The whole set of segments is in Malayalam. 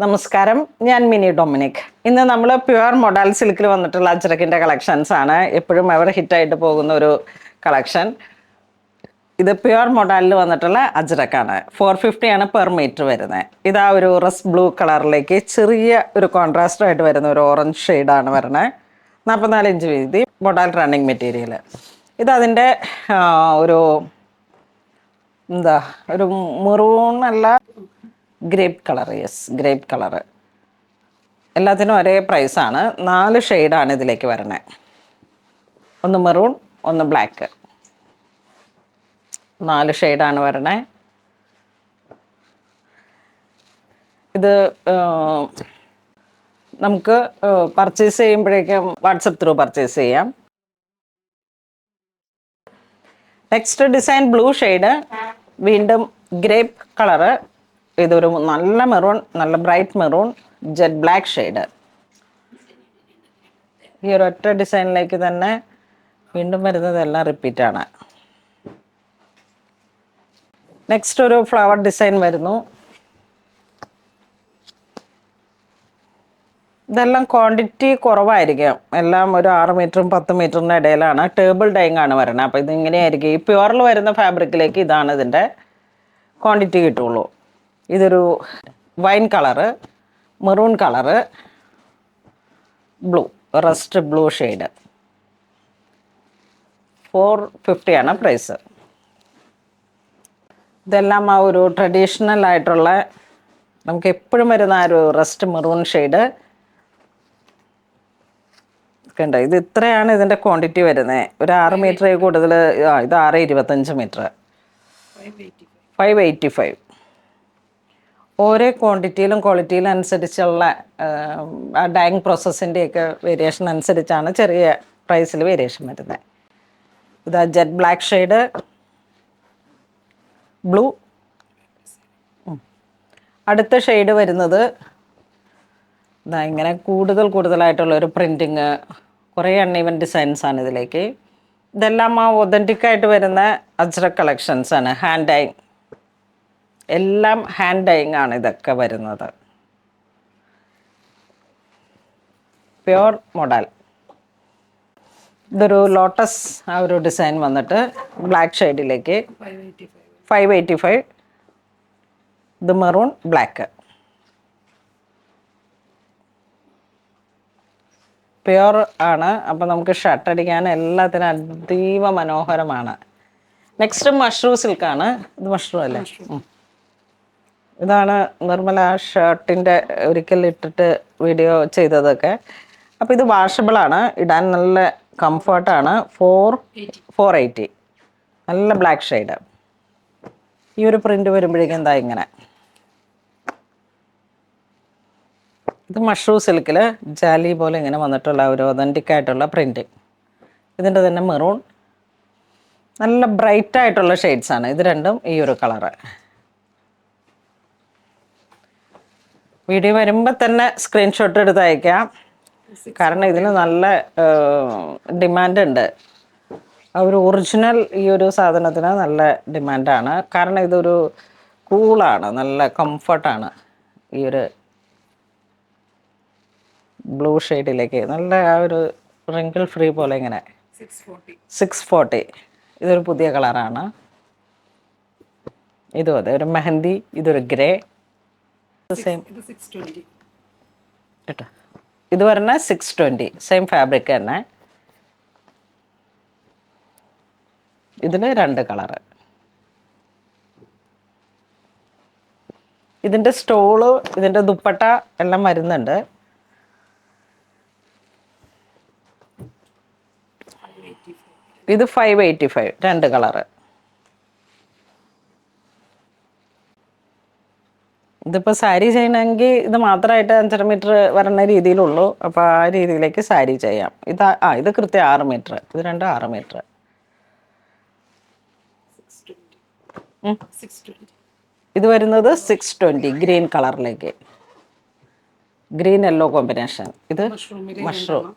നമസ്കാരം, ഞാൻ മിനി ഡൊമിനിക്. ഇന്ന് നമ്മൾ പ്യുവർ മൊഡാൽ സിൽക്കിൽ വന്നിട്ടുള്ള അജ്രക്കിൻ്റെ കളക്ഷൻസ് ആണ്. എപ്പോഴും എവർ ഹിറ്റായിട്ട് പോകുന്ന ഒരു കളക്ഷൻ. ഇത് പ്യുവർ മൊഡാലിൽ വന്നിട്ടുള്ള അജ്രക്കാണ്. 450 ആണ് പെർ മീറ്റർ വരുന്നത്. ഇതാ ഒരു റസ് ബ്ലൂ കളറിലേക്ക് ചെറിയ ഒരു കോൺട്രാസ്റ്റ് ആയിട്ട് വരുന്ന ഒരു ഓറഞ്ച് ഷെയ്ഡാണ് വരുന്നത്. 44 ഇഞ്ച് വീതി, മൊഡാൽ റണ്ണിങ് മെറ്റീരിയൽ. ഇതതിൻ്റെ ഒരു എന്താ ഒരു മെറൂൺ അല്ല, grape colour. Yes, grape colour. എല്ലാത്തിനും ഒരേ പ്രൈസാണ്. 4 ഷെയ്ഡാണ് ഇതിലേക്ക് വരണേ. ഒന്ന് മെറൂൺ, ഒന്ന് ബ്ലാക്ക്. 4 ഷെയ്ഡാണ് വരണേ. ഇത് നമുക്ക് പർച്ചേസ് ചെയ്യുമ്പോഴേക്കും വാട്സപ്പ് ത്രൂ പർച്ചേസ് ചെയ്യാം. നെക്സ്റ്റ് ഡിസൈൻ ബ്ലൂ ഷെയ്ഡ്, വീണ്ടും ഗ്രേപ്പ് കളറ്. ഇതൊരു നല്ല മെറൂൺ, നല്ല bright maroon, jet black shade. ഈ ഒരൊറ്റ ഡിസൈനിലേക്ക് തന്നെ വീണ്ടും വരുന്നതെല്ലാം റിപ്പീറ്റാണ്. നെക്സ്റ്റ് ഒരു ഫ്ലവർ ഡിസൈൻ വരുന്നു. ഇതെല്ലാം ക്വാണ്ടിറ്റി കുറവായിരിക്കും. എല്ലാം ഒരു 6 മീറ്ററും 10 മീറ്ററിൻ്റെ ഇടയിലാണ്. ടേബിൾ ഡൈങ് ആണ് വരുന്നത്. അപ്പോൾ ഇതിങ്ങനെയായിരിക്കും. ഈ പ്യുവറിൽ വരുന്ന ഫാബ്രിക്കിലേക്ക് ഇതാണ് ഇതിൻ്റെ ക്വാണ്ടിറ്റി കിട്ടുള്ളൂ. ഇതൊരു wine colour, maroon colour, blue, rest blue shade. 450 ആണ് പ്രൈസ്. ഇതെല്ലാം ആ ഒരു ട്രഡീഷണൽ ആയിട്ടുള്ള നമുക്ക് എപ്പോഴും വരുന്ന ആ ഒരു റസ്റ്റ് മെറൂൺ ഷെയ്ഡ് ഉണ്ട്. ഇത് ഇത്രയാണ് ഇതിൻ്റെ ക്വാണ്ടിറ്റി വരുന്നത്. ഒരു 6 മീറ്റർ കൂടുതൽ. ഇത് 625 മീറ്റർ, 585. ഓരോ ക്വാണ്ടിറ്റിയിലും ക്വാളിറ്റിയിലും അനുസരിച്ചുള്ള ഡൈയിങ് പ്രോസസ്സിൻ്റെയൊക്കെ വേരിയേഷൻ അനുസരിച്ചാണ് ചെറിയ പ്രൈസിൽ വേരിയേഷൻ വരുന്നത്. ഇതാ ജെറ്റ് ബ്ലാക്ക് ഷെയ്ഡ്, ബ്ലൂ. അടുത്ത ഷെയ്ഡ് വരുന്നത് ഇതാ ഇങ്ങനെ കൂടുതലായിട്ടുള്ള ഒരു പ്രിൻറ്റിങ്, കുറേ അൺഈവൻ ഡിസൈൻസ് ആണ് ഇതിലേക്ക്. ഇതെല്ലാം ആ ഒതൻറ്റിക്കായിട്ട് വരുന്ന അജ്രക് കളക്ഷൻസ് ആണ്. ഹാൻഡ് ഡൈങ്, എല്ലാം ഹാൻഡ് ഡൈങ് ആണ് ഇതൊക്കെ വരുന്നത്. Pure modal. ഇതൊരു ലോട്ടസ് ആ ഒരു ഡിസൈൻ വന്നിട്ട് ബ്ലാക്ക് ഷെയ്ഡിലേക്ക് 585. ഇത് മെറൂൺ ബ്ലാക്ക്. പ്യുവർ ആണ്. അപ്പം നമുക്ക് ഷർട്ട് അടിക്കാൻ എല്ലാത്തിനും അതീവ മനോഹരമാണ്. നെക്സ്റ്റ് മഷ്റൂം സിൽക്കാണ്. ഇത് മഷ്റൂം അല്ലേ? ഇതാണ് നിർമ്മല ഷർട്ടിൻ്റെ ഒരിക്കൽ ഇട്ടിട്ട് വീഡിയോ ചെയ്തതൊക്കെ. അപ്പോൾ ഇത് വാഷബിളാണ്, ഇടാൻ നല്ല കംഫർട്ടാണ്. 480. നല്ല ബ്ലാക്ക് ഷെയ്ഡ്. ഈ ഒരു പ്രിൻ്റ് വരുമ്പോഴേക്കും എന്താ ഇങ്ങനെ. ഇത് മഷ്റൂം സിൽക്കിൽ ജാലി പോലെ ഇങ്ങനെ വന്നിട്ടുള്ള ഒരു ഒതൻറ്റിക് ആയിട്ടുള്ള പ്രിൻ്റ്. ഇതിൻ്റെ തന്നെ മെറൂൺ, നല്ല ബ്രൈറ്റ് ആയിട്ടുള്ള ഷെയ്ഡ്സാണ് ഇത് രണ്ടും. ഈ ഒരു കളറ് വീഡിയോ വരുമ്പോൾ തന്നെ സ്ക്രീൻഷോട്ട് എടുത്ത് അയക്കാം. കാരണം ഇതിന് നല്ല ഡിമാൻഡ് ഉണ്ട്. ആ ഒരു ഒറിജിനൽ ഈ ഒരു സാധനത്തിന് നല്ല ഡിമാൻഡാണ്. കാരണം ഇതൊരു കൂളാണ്, നല്ല കംഫർട്ടാണ്. ഈ ഒരു ബ്ലൂ ഷെയ്ഡിലേക്ക് നല്ല ആ ഒരു റിങ്കിൾ ഫ്രീ പോലെ ഇങ്ങനെ 640. ഇതൊരു പുതിയ കളറാണ്. ഇതും അതെ, ഒരു മെഹന്തി. ഇതൊരു ഗ്രേ. സെയിം കേട്ടോ. ഇത് പറഞ്ഞ 620, സെയിം ഫാബ്രിക് തന്നെ. ഇതിന് 2 കളറ്. ഇതിൻ്റെ സ്റ്റോള്, ഇതിൻ്റെ ദുപ്പട്ട എല്ലാം വരുന്നുണ്ട്. ഇത് 585, 2 കളറ്. ഇതിപ്പോൾ സാരി ചെയ്യണമെങ്കിൽ ഇത് മാത്രമായിട്ട് 5.5 മീറ്റർ വരണ രീതിയിലുള്ളൂ. അപ്പോൾ ആ രീതിയിലേക്ക് സാരി ചെയ്യാം. ഇത് കൃത്യം 6 മീറ്റർ. ഇത് 2 6 മീറ്റർ. ഇത് വരുന്നത് 620 ഗ്രീൻ കളറിലേക്ക്. Green yellow combination. ഇത് മഷ്റൂം.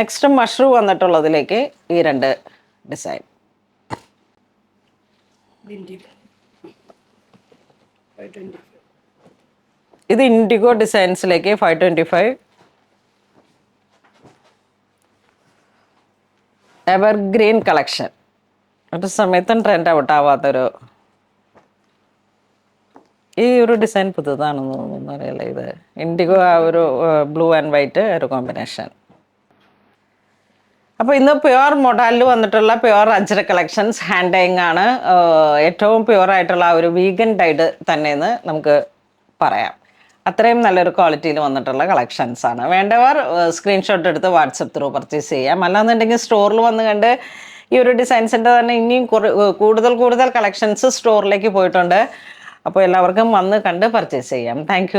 നെക്സ്റ്റ് മഷ്റൂം വന്നിട്ടുള്ളതിലേക്ക് ഈ 2 ഡിസൈൻ. ഇത് ഇൻഡിഗോ ഡിസൈൻസിലേക്ക് 525 എവർഗ്രീൻ കളക്ഷൻ. ഒരു സമയത്തും ട്രെൻഡ് ഔട്ട് ആവാത്തൊരു, ഈ ഒരു ഡിസൈൻ പുതുതാണെന്ന് തോന്നുന്നു, അറിയില്ല. ഇത് ഇൻഡിഗോ ആ ഒരു ബ്ലൂ ആൻഡ് വൈറ്റ് ഒരു കോമ്പിനേഷൻ. അപ്പോൾ ഇന്ന് പ്യുവർ മൊഡാലിൽ വന്നിട്ടുള്ള pure Ajrakh collections hand dyeing ആണ്. ഏറ്റവും പ്യുവർ ആയിട്ടുള്ള ഒരു വീഗൻ ഡൈഡ് തന്നെയെന്ന് നമുക്ക് പറയാം. അത്രയും നല്ലൊരു ക്വാളിറ്റിയിൽ വന്നിട്ടുള്ള കളക്ഷൻസ് ആണ്. വേണ്ടവർ സ്ക്രീൻഷോട്ട് എടുത്ത് വാട്സപ്പ് ത്രൂ പർച്ചേസ് ചെയ്യാം. അല്ലാന്നുണ്ടെങ്കിൽ സ്റ്റോറിൽ വന്ന് കണ്ട് ഈ ഒരു ഡിസൈൻസിൻ്റെ തന്നെ ഇനിയും കൂടുതൽ കളക്ഷൻസ് സ്റ്റോറിലേക്ക് പോയിട്ടുണ്ട്. അപ്പോൾ എല്ലാവർക്കും വന്ന് കണ്ട് പർച്ചേസ് ചെയ്യാം. താങ്ക്